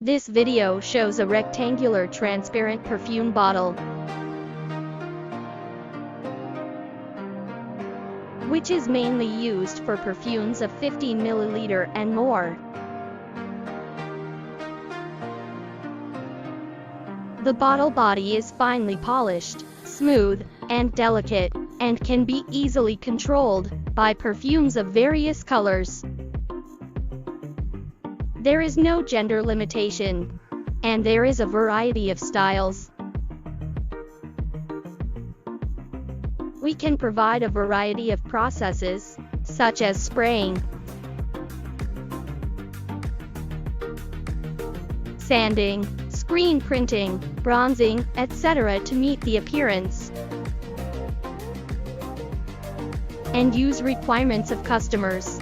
This video shows a rectangular transparent perfume bottle, which is mainly used for perfumes of 50 ml and more. The bottle body is finely polished, smooth, and delicate, and can be easily controlled by perfumes of various colors. There is no gender limitation, and there is a variety of styles. We can provide a variety of processes, such as spraying, sanding, screen printing, bronzing, etc. to meet the appearance and use requirements of customers.